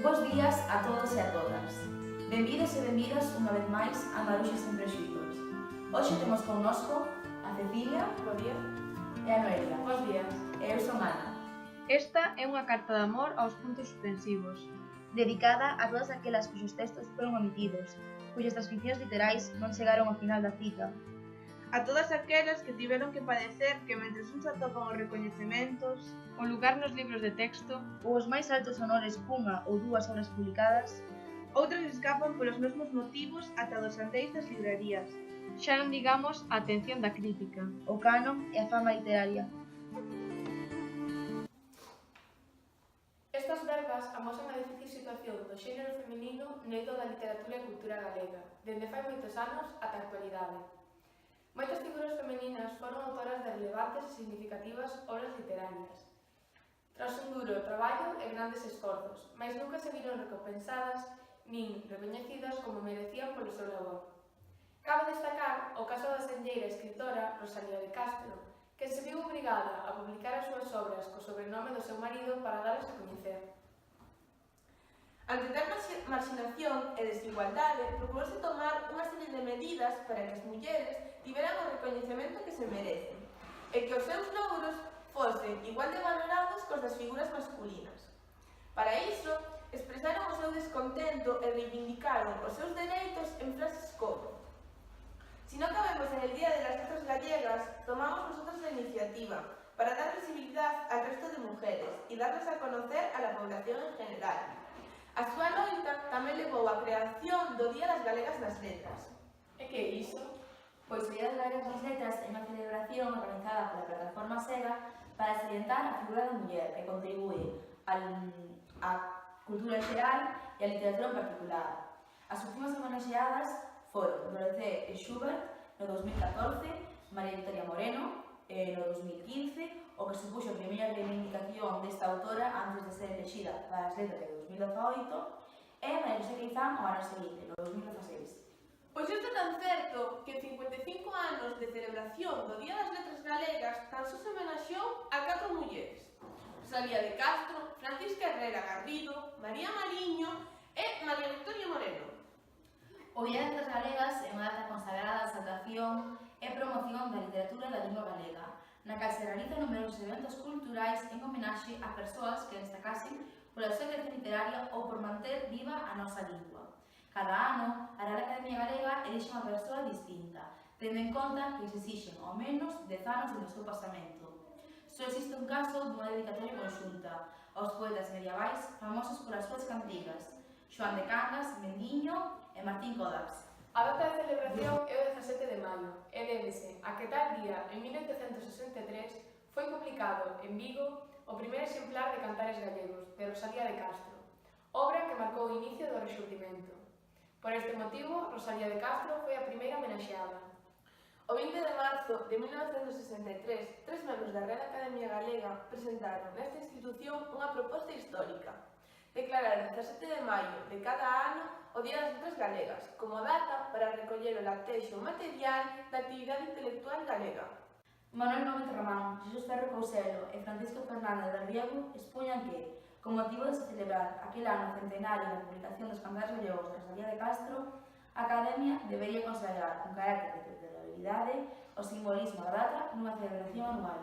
Bos días a todos e a todas. Benvidos e benvidas unha vez máis a Maruxas en Prexuizos. Hoxe temos connosco a Cecilia, Bo día. e a Noelia. Bos días. E eu son Ana, Esta é unha carta de amor aos puntos suspensivos. dedicada a todas aquelas cuxos textos foron omitidos, cuxas transcripcións literais non chegaron ao final da cita. A todas aquelas que tiveron que padecer que mentres uns atopan os recoñecementos, O lugar nos libros de texto, Ou os máis altos honores cunha ou dúas obras publicadas, outras escapan polos mesmos motivos ata dos andeis das librarías. xa non digamos a atención da crítica. o canon e a fama literaria. Estas verbas amosan a difícil situación do xénero feminino no eido da literatura e cultura galega, dende fai moitos anos ata a actualidade. Moitas figuras femininas foron autoras de relevantes e significativas obras literarias. Tras un duro traballo e grandes esforzos, mais nunca se viron recompensadas nin recoñecidas como merecían polo seu labor. Cabe destacar o caso da senlleira escritora Rosalía de Castro, que se viu obrigada a publicar as súas obras co sobrenome do seu marido para darlas a coñecer. Ante tal marxinación e desigualdade, procurouse tomar unha serie de medidas para que as mulleres tiveran o recoñecemento que se merecen e que os seus logros fosen igual de valorados cos das figuras masculinas. Para iso, expresaron o seu descontento e reivindicaron os seus dereitos en frases como: "Si no cabemos en el Día de las Letras Gallegas, tomamos nosotros la iniciativa para dar visibilidad al resto de mujeres y darlas a conocer a la población en general." A súa loita tamén levou á creación do Día das Galegas nas Letras. E que é iso? Pois o Día das Galegas nas Letras é unha celebración organizada pola plataforma SEGA para salientar a figura da muller e contribuir á cultura en xeral e á literatura en particular. As últimas homenaxeadas foron Dorothée Schubert no 2014, María Victoria Moreno no 2015, o que supuxo a primeira reivindicación desta autora antes de ser elexida para as letras de 2018, e María José Queizán o ano seguinte, no 2016. Pois isto é tan certo que en 55 anos de celebración do Día das Letras Galegas tan só se homenaxeou a 4 mulleres: Rosalía de Castro, Francisca Herrera Garrido, María Mariño e María Victoria Moreno. O Día das Letras Galegas é unha data consagrada a exaltación e promoción da literatura e da lingua galega, na que se realizan numerosos eventos culturais en homenaxe a persoas que destacasen pola súa creación literaria ou por manter viva a nosa lingua. Cada ano, a Real Academia Galega elixe unha persoa distinta, tendo en conta que se exixen ao menos 10 anos do seu pasamento. Só existe un caso dunha dedicatoria conxunta aos poetas medievais famosos polas súas cantigas, Xoán de Cangas, Mendiño e Martín Codax. A data de celebración é o 17 de maio e débese a que tal día, en 1863, foi publicado en Vigo o primeiro exemplar de Cantares Gallegos, de Rosalía de Castro, obra que marcou o inicio do Rexurdimento. Por este motivo, Rosalía de Castro foi a primeira homenaxeada. O 20 de marzo de 1963, 3 membros da Real Academia Galega presentaron nesta institución unha proposta histórica: declarar o 17 de maio de cada ano o Día das Letras Galegas como data para recoller o latexo material da actividade intelectual galega. Manuel Gómez Román, Xesús Ferro Couselo e Francisco Fernández de Riego expuñan que, con motivo de se celebrar aquel ano centenario da publicación dos Cantares Gallegos de Rosalía de Castro, a Academia debería consagrar con carácter de celebrabilidade o simbolismo da data nunha celebración anual.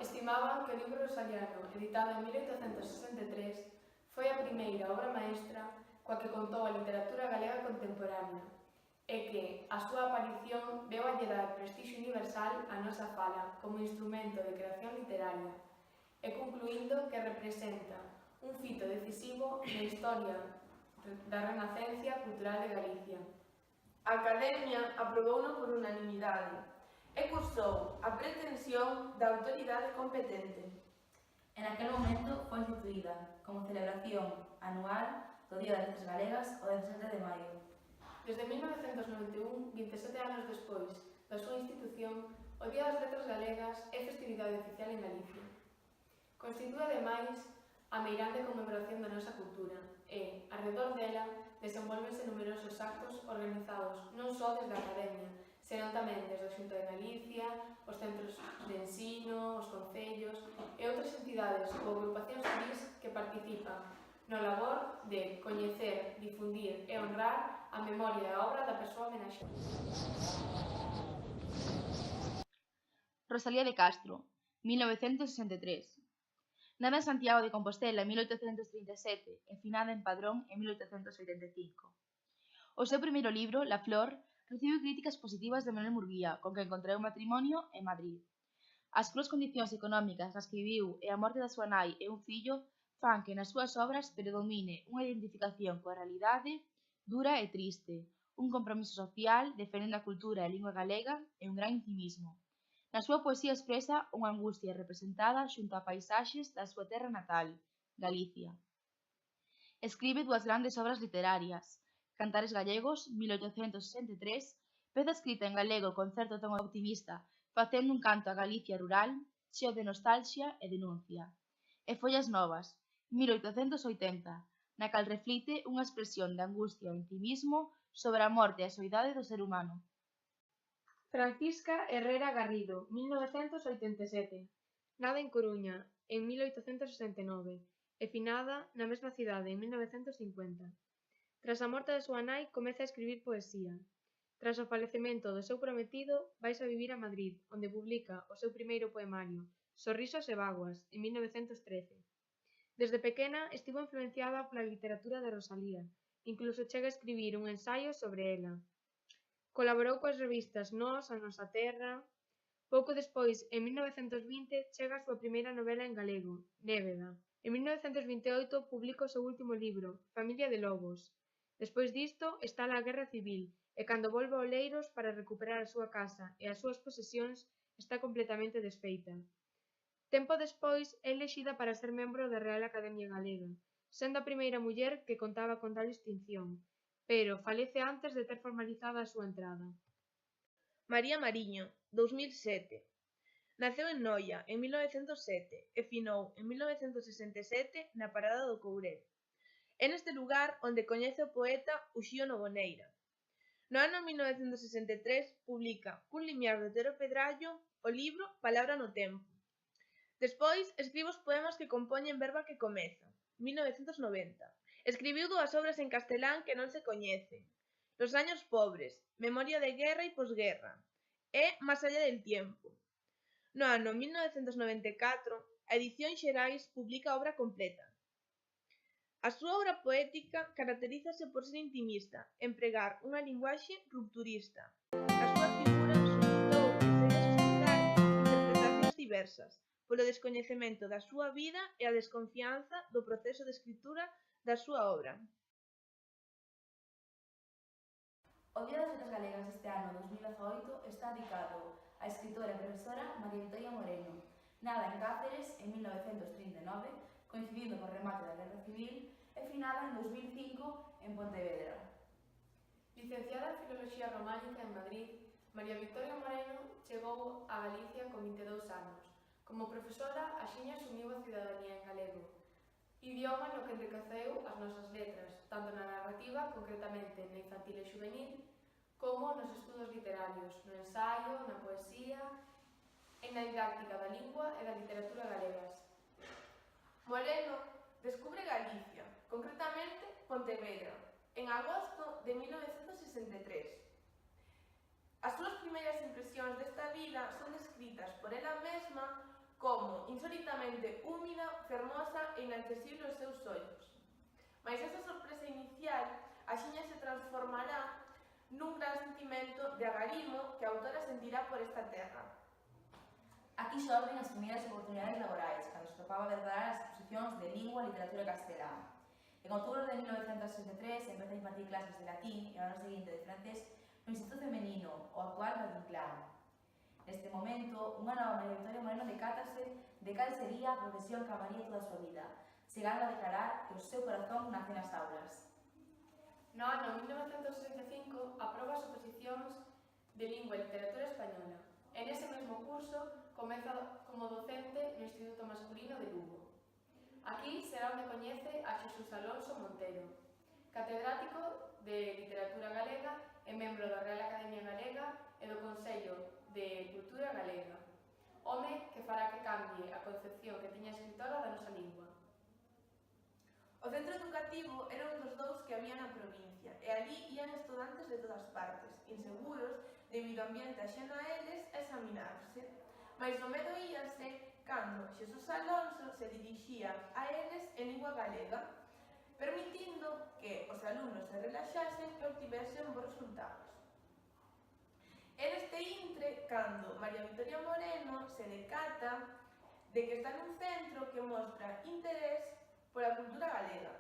Estimaban que o libro rosaliano, editado en 1863, foi a primeira obra maestra coa que contou a literatura galega contemporánea e que a súa aparición veu a lle dar prestixio universal á nosa fala como instrumento de creación literaria e concluindo que representa un fito decisivo na historia da renacencia cultural de Galicia. A Academia aprobouno por unanimidade e cursou a pretensión da autoridade competente. En aquel momento foi instituída como celebración anual do Día das Letras Galegas o 17 de maio. Desde 1991, 27 anos despois da súa institución, o Día das Letras Galegas é festividade oficial en Galicia. Constitúe, ademais, a meirande conmemoración da nosa cultura e, arredor dela, desenvolvense numerosos actos organizados non só desde a Academia, senón tamén desde a Xunta de Galicia, os centros de ensino, os concellos e outras entidades ou agrupacións civis que participan no labor valor de coñecer, difundir e honrar a memoria e a obra da persoa homenaxeada. Rosalía de Castro, 1963. Nada en Santiago de Compostela en 1837 e finada en Padrón en 1885. O seu primeiro libro, La Flor, recibiu críticas positivas de Manuel Murguía, con quen contraeu matrimonio en Madrid. As cruas condicións económicas nas que viviu e a morte da súa nai e un fillo fan que nas súas obras predomine unha identificación coa realidade dura e triste, un compromiso social defendendo a cultura e a lingua galega e un gran intimismo. Na súa poesía expresa unha angustia representada xunto a paisaxes da súa terra natal, Galicia. Escribe dúas grandes obras literarias, Cantares gallegos, 1863, peza escrita en galego con certo ton optimista, facendo un canto a Galicia rural, cheo de nostalxia e denuncia. E Follas novas, 1880, na cal reflite unha expresión de angustia e intimismo sobre a morte e a soidade do ser humano. Francisca Herrera Garrido, 1987. Nada en Coruña, en 1869, e finada na mesma cidade en 1950. Tras a morte da súa nai, comeza a escribir poesía. Tras o falecemento do seu prometido, vaise a vivir a Madrid, onde publica o seu primeiro poemario, Sorrisos e Bágoas, en 1913. Desde pequena estivo influenciada pola literatura de Rosalía, incluso chega a escribir un ensaio sobre ela. Colaborou coas revistas Nós, A Nosa Terra. Pouco despois, en 1920, chega a súa primeira novela en galego, Névega. En 1928 publica o seu último libro, Familia de Lobos. Despois disto, estala a Guerra Civil, e cando volve a Oleiros para recuperar a súa casa e as súas posesións, está completamente desfeita. Tempo despois, é elexida para ser membro da Real Academia Galega, sendo a primeira muller que contaba con tal distinción, pero falece antes de ter formalizada a súa entrada. María Mariño, 2007. Naceu en Noia, en 1907, e finou en 1967 na Parada do Courel. É neste lugar onde coñece o poeta Uxío Novoneira. No ano 1963 publica cun limiar de Otero Pedrallo o libro Palabra no tempo. Despois escribe os poemas que compoñen Verba que comeza, 1990. Escribiu dúas obras en castelán que non se coñecen: Los años pobres, Memoria de guerra e posguerra, e Más allá del tiempo. No ano 1994, a Edición Xerais publica a obra completa. A súa obra poética caracterízase por ser intimista, empregar unha linguaxe rupturista. A súa figura suscitou que se suscitar interpretacións diversas, polo descoñecemento da súa vida e a desconfianza do proceso de escritura da súa obra. O Día das Letras Galegas deste ano 2018 está dedicado á escritora e profesora María Victoria Moreno, nada en Cáceres en 1939, coincidindo co remate da Guerra Civil, e finada en 2005 en Pontevedra. Licenciada en Filoloxía Románica en Madrid, María Victoria Moreno chegou a Galicia con 22 anos. Como profesora, axiña asumiu a cidadanía en galego, idioma no que enriqueceu as nosas letras, tanto na narrativa, concretamente na infantil e juvenil, como nos estudos literarios, no ensaio, na poesía e na didáctica da lingua e da literatura galegas. Moreno descubre Galicia, concretamente Pontevedra, en agosto de 1963. As súas primeiras impresións desta vila son descritas por ela mesma como insólitamente húmida, fermosa e inaccesible aos seus ollos. Mais esa sorpresa inicial axiña se transformará nun gran sentimento de agarimo que a autora sentirá por esta terra. Aquí xorden as primeiras oportunidades laborais, cando se topaba a preparar as exposicións de lingua e literatura castelá. En outubro de 1963 empeza a impartir clases de latín e ao ano seguinte de francés no Instituto Femenino, o actual Valle-Inclán. Neste momento, unha nova María Victoria Moreno decátase de cal sería a profesión que amaría toda a súa vida, chegando a declarar que o seu corazón nace nas aulas. No ano 1965 aproba as oposicións de Lingua e Literatura Española. En ese mesmo curso comeza como docente no Instituto Masculino de Lugo. Aquí será onde coñece a Xesús Alonso Montero, catedrático de Literatura Galega e membro da Real Academia Galega e do Consello de Cultura Galega, home que fará que cambie a concepción que tiña a escritora da nosa lingua. O centro educativo era un dos dous que había na provincia e alí ían estudantes de todas partes, inseguros debido ao ambiente axeno a eles a examinarse. Mais o medo íase cando Xesús Alonso se dirixía a eles en lingua galega, permitindo que os alumnos se relaxasen e obtivesen bons resultados. É neste intre cando María Victoria Moreno se decata de que está nun centro que mostra interés pola cultura galega.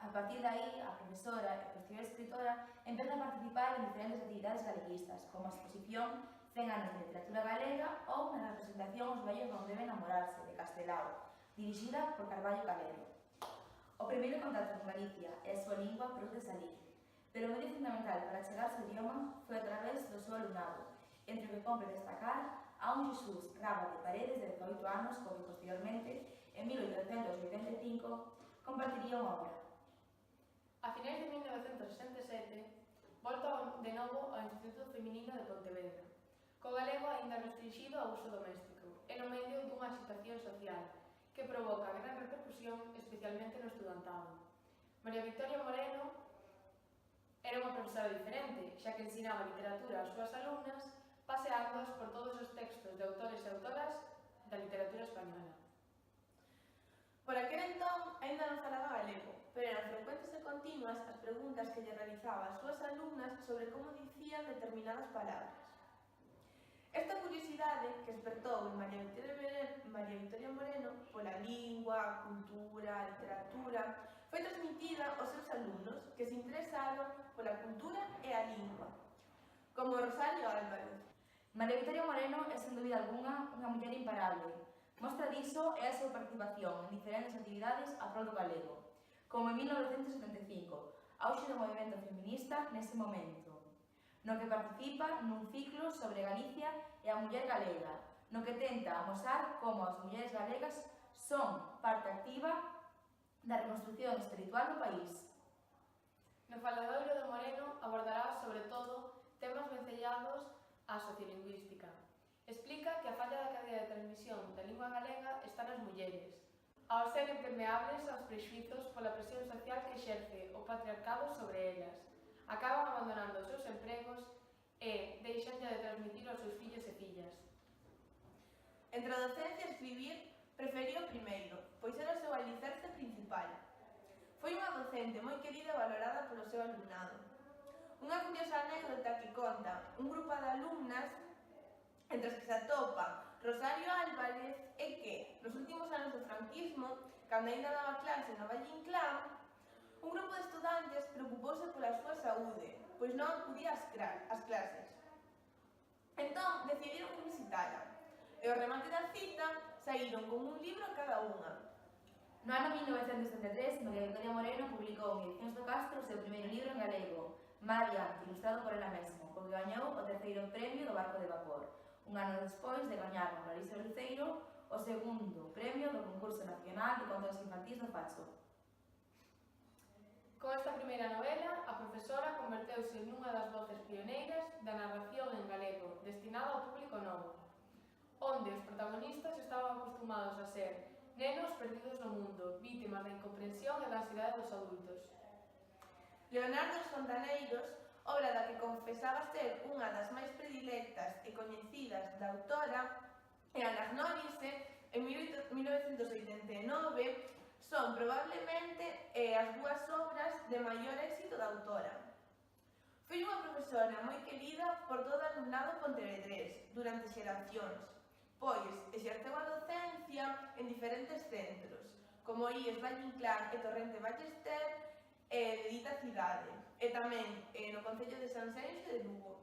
A partir de aí, a profesora e posterior escritora empeza a participar en diferentes actividades galeguistas, como a exposición 100 anos de literatura galega ou na representación Os vellos non deben namorarse, de Castelao, dirixida por Carballo Calero. O primeiro contacto con Galicia e a súa lingua produce salir, pero o medio fundamental para chegarse ao idioma foi a través do seu alumnado, entre o que compre destacar a un Xesús Raba de Paredes de 18 anos, co que posteriormente, en 1885, compartiría unha obra. A finais de 1967, volta de novo ao Instituto Feminino de Pontevedra, co galego aínda restringido ao uso doméstico e no medio dunha situación social que provoca gran repercusión especialmente no estudantado. María Victoria Moreno era unha profesora diferente, xa que ensinaba literatura ás súas alumnas, paseándoas por todos os textos de autores e autoras da literatura española. Por aquel entón, aínda non falaba galego, pero eran frecuentes e continuas as preguntas que lle realizaba ás súas alumnas sobre como dicían determinadas palabras. Esta curiosidade que despertou en María Victoria Moreno pola lingua, cultura, literatura, foi transmitida aos seus alumnos que se interesaron pola cultura e a lingua, como Rosario Álvarez. María Victoria Moreno é, sen dúbida algunha, unha muller imparable. Mostra diso é a súa participación en diferentes actividades a prol do galego, como en 1975, auxe do movimento feminista nese momento, no que participa nun ciclo sobre Galicia e a muller galega, no que tenta amosar como as mulleres galegas son parte activa da reconstrucción espiritual do país. No faladoiro do Moreno abordará, sobre todo, temas vencellados á sociolingüística. Explica que a falla da cadea de transmisión da lingua galega está nas mulleres, ao ser impermeables aos prexuizos pola presión social que exerce o patriarcado sobre elas. Acaban abandonando os seus empregos e deixan de transmitir aos seus fillos e fillas. Entre a docencia e escribir, preferiu o primeiro, pois era o seu alicerce principal. Foi unha docente moi querida e valorada polo seu alumnado. Unha curiosa anécdota que conta un grupo de alumnas entre as que se atopa Rosario Álvarez é que, nos últimos anos do franquismo, cando ainda daba clase no Valle Inclán, un grupo de estudantes preocupouse pola súa saúde, pois non acudía ás clases. Entón, decidiron visitala, e ao remate da cita, saíron con un libro cada unha. No ano 1973, María Victoria Moreno publicou en Edicións do Castro o seu primeiro libro en galego, Mar Adiante, ilustrado por ela mesmo, co que gañou o terceiro premio do Barco de Vapor, un ano despois de gañar con Clarisa Luceiro o segundo premio do Concurso Nacional de Contos Infantís do Facho. Con esta primeira novela, a profesora converteuse nunha das voces pioneiras da narración en galego, destinada ao público novo, onde os protagonistas estaban acostumados a ser nenos perdidos no mundo, vítimas da incomprensión e da ansiedade dos adultos. Leonardo dos Fontaneiros, obra da que confesaba ser unha das máis predilectas e coñecidas da autora, e Anagnórise, en 1989, son probablemente as dúas obras de maior éxito da autora. Foi unha profesora moi querida por todo o alumnado pontevedrés durante xeracións, pois exerceu a docencia en diferentes centros, como IES Valle Inclán e Torrente Ballester, de dita cidade, e tamén no Concello de Sanxenxo e de Lugo.